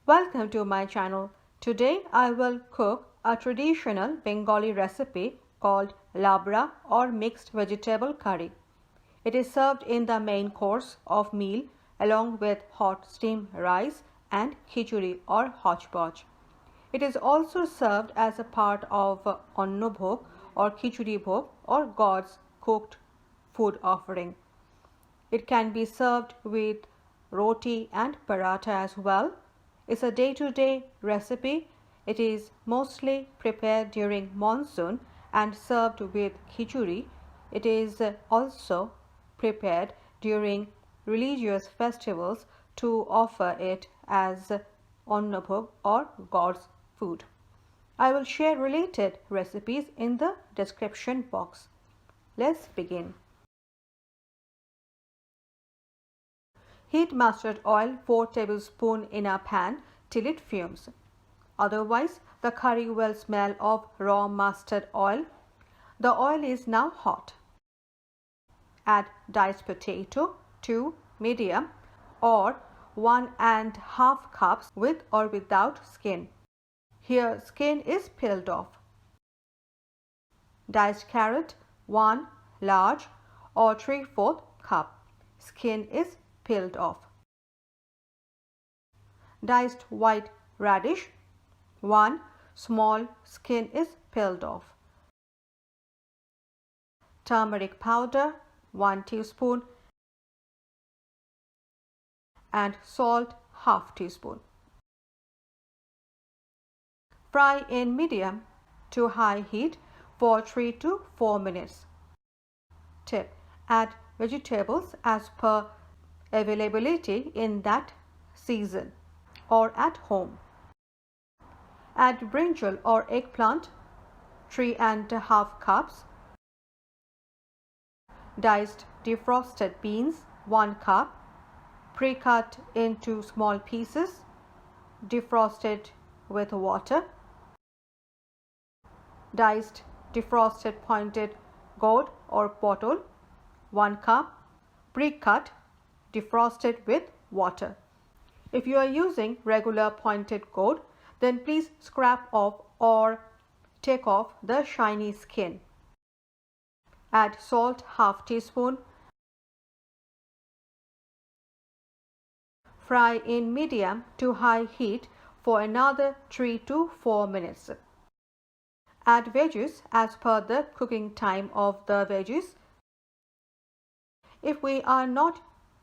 Welcome to my channel. Today I will cook a traditional Bengali recipe called Labra or mixed vegetable curry. It is served in the main course of meal along with hot steamed rice and khichuri or hotchpoch. It is also served as a part of Anyobhog or khichuribhog or God's cooked food offering. It can be served with roti and paratha as well. It's a day-to-day recipe. It is mostly prepared during monsoon and served with khichuri. It is also prepared during religious festivals to offer it as Anyobhog or God's food. I will share related recipes in the description box. Let's begin. Heat mustard oil 4 tablespoons in a pan till it fumes. Otherwise, the curry will smell of raw mustard oil. The oil is now hot. Add diced potato, 2 medium or 1½ cups with or without skin. Here skin is peeled off. Diced carrot, 1 large or 3/4 cup. Skin is peeled off. Diced white radish, 1 small, skin is peeled off. Turmeric powder, 1 teaspoon and salt, ½ teaspoon. Fry in medium to high heat for 3 to 4 minutes. Tip: add vegetables as per availability in that season or at home. Add brinjal or eggplant, 3½ cups. Diced defrosted beans, 1 cup, pre-cut into small pieces, defrosted with water. Diced defrosted pointed gourd or bottle, 1 cup, pre-cut, defrosted with water. If you are using regular pointed gourd, then please scrap off or take off the shiny skin. Add salt, ½ teaspoon. Fry in medium to high heat for another 3 to 4 minutes. Add veggies as per the cooking time of the veggies. If we are not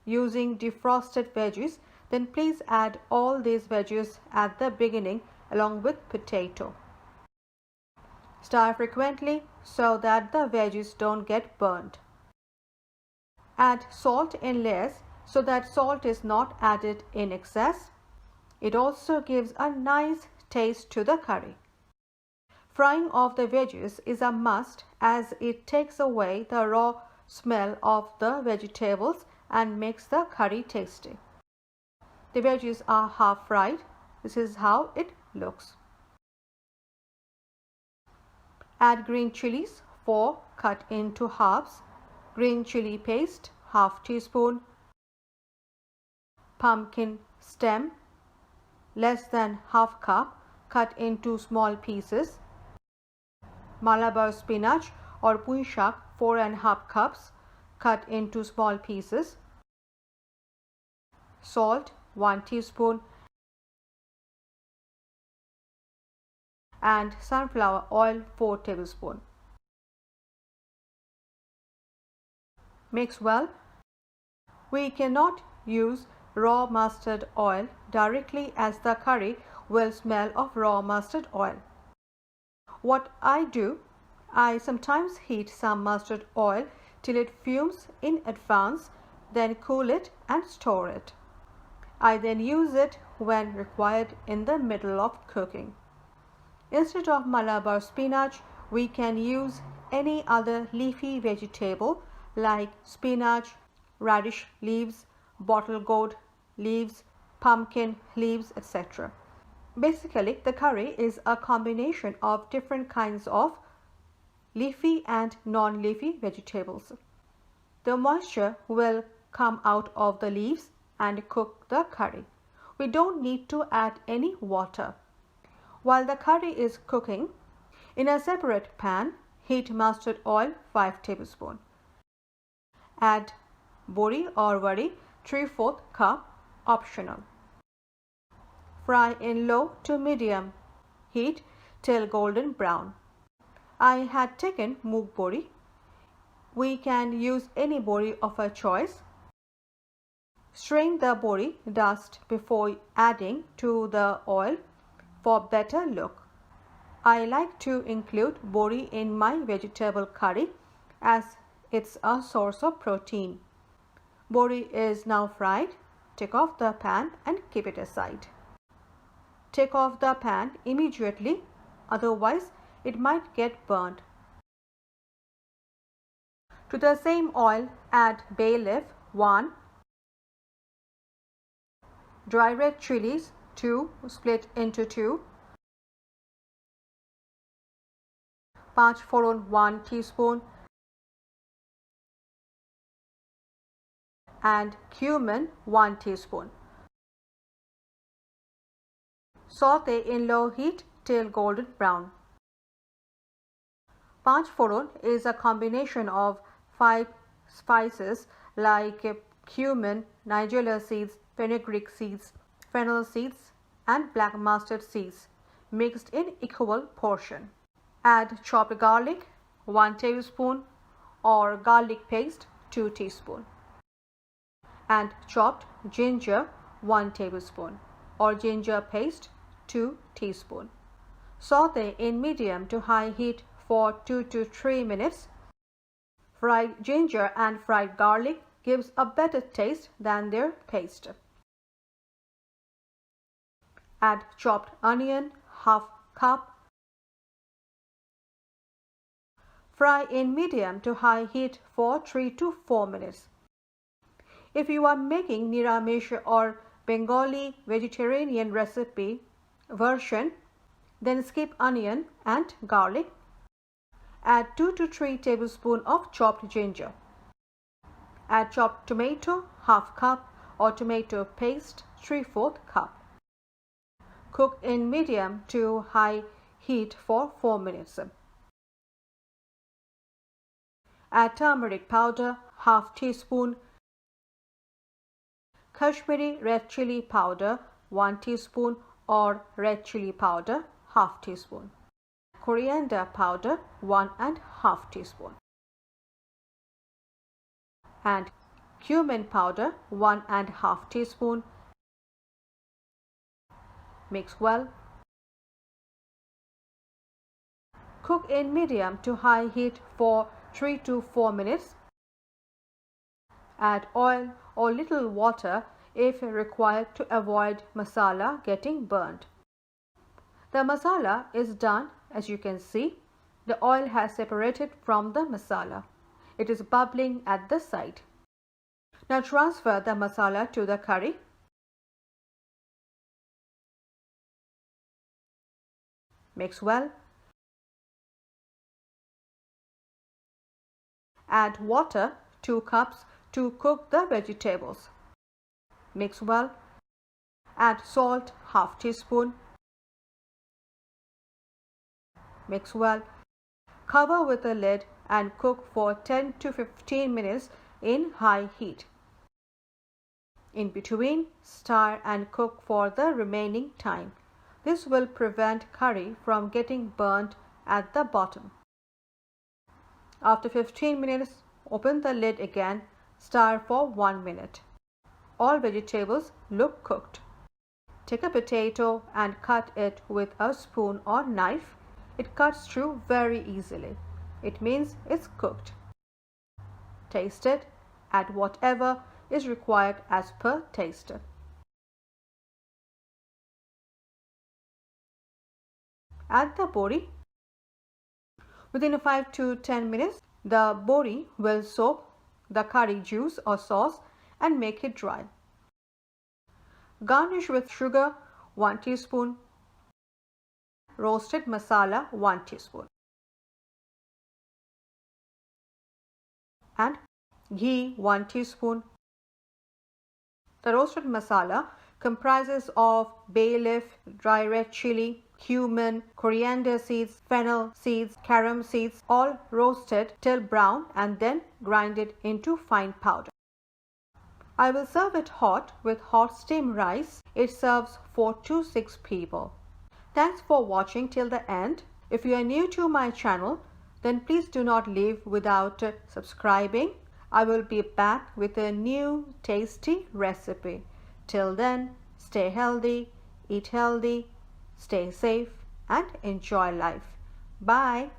using defrosted veggies, then please add all these veggies at the beginning along with potato. Stir frequently so that the veggies don't get burnt. Add salt in layers so that salt is not added in excess. It also gives a nice taste to the curry. Frying of the veggies is a must as it takes away the raw smell of the vegetables and makes the curry tasty. The veggies are half fried. This is how it looks. Add green chilies, 4 cut into halves. Green chili paste, ½ teaspoon. Pumpkin stem, less than ½ cup, cut into small pieces. Malabar spinach or puai shak, 4½ cups, cut into small pieces. Salt, 1 teaspoon and sunflower oil, 4 tablespoons. Mix well. We cannot use raw mustard oil directly as the curry will smell of raw mustard oil. What I do, I sometimes heat some mustard oil till it fumes in advance, then cool it and store it. I then use it when required in the middle of cooking. Instead of Malabar spinach, we can use any other leafy vegetable like spinach, radish leaves, bottle gourd leaves, pumpkin leaves, etc. Basically, the curry is a combination of different kinds of leafy and non-leafy vegetables. The moisture will come out of the leaves and cook the curry. We don't need to add any water. While the curry is cooking, in a separate pan, heat mustard oil 5 tablespoons. Add bori or wari 3/4 cup, optional. Fry in low to medium heat till golden brown. I had taken moong bori. We can use any bori of our choice. Strain the bori dust before adding to the oil for better look. I like to include bori in my vegetable curry as it's a source of protein. Bori is now fried. Take off the pan and keep it aside. Take off the pan immediately, otherwise it might get burnt. To the same oil, add bay leaf 1, dry red chilies 2 split into 2, panch foron 1 teaspoon, and cumin 1 teaspoon. Saute in low heat till golden brown. Panch foron is a combination of 5 spices like cumin, nigella seeds, fenugreek seeds, fennel seeds, and black mustard seeds mixed in equal portion. Add chopped garlic 1 tablespoon or garlic paste 2 teaspoon. And chopped ginger 1 tablespoon or ginger paste 2 teaspoon. Saute in medium to high heat for 2 to 3 minutes. Fried ginger and fried garlic gives a better taste than their paste. Add chopped onion, half cup. Fry in medium to high heat for 3 to 4 minutes. If you are making Niramish or Bengali vegetarian recipe version, then skip onion and garlic. Add 2 to 3 tablespoons of chopped ginger. Add chopped tomato, half cup, or tomato paste 3/4 cup. Cook in medium to high heat for 4 minutes. Add turmeric powder, half teaspoon, Kashmiri red chili powder 1 teaspoon or red chili powder half teaspoon. Coriander powder 1.5 teaspoon. And cumin powder 1.5 teaspoon. Mix well. Cook in medium to high heat for 3 to 4 minutes. Add oil or little water if required to avoid masala getting burnt. The masala is done. As you can see, the oil has separated from the masala. It is bubbling at the side. Now transfer the masala to the curry. Mix well. Add water 2 cups to cook the vegetables. Mix well. Add salt half teaspoon. Mix well. Cover with a lid and cook for 10 to 15 minutes in high heat. In between, stir and cook for the remaining time. This will prevent curry from getting burnt at the bottom. After 15 minutes, open the lid again. Stir for 1 minute. All vegetables look cooked. Take a potato and cut it with a spoon or knife. It cuts through very easily. It means it's cooked. Taste it. Add whatever is required as per taste. Add the bori. Within 5 to 10 minutes, the bori will soak the curry juice or sauce and make it dry. Garnish with sugar 1 teaspoon, roasted masala 1 teaspoon, and ghee 1 teaspoon. The roasted masala comprises of bay leaf, dry red chili, cumin, coriander seeds, fennel seeds, carom seeds, all roasted till brown and then grinded into fine powder. I will serve it hot with hot steamed rice. It serves 4 to 6 people. Thanks for watching till the end. If you are new to my channel, then please do not leave without subscribing. I will be back with a new tasty recipe. Till then, stay healthy, eat healthy, stay safe and enjoy life. Bye.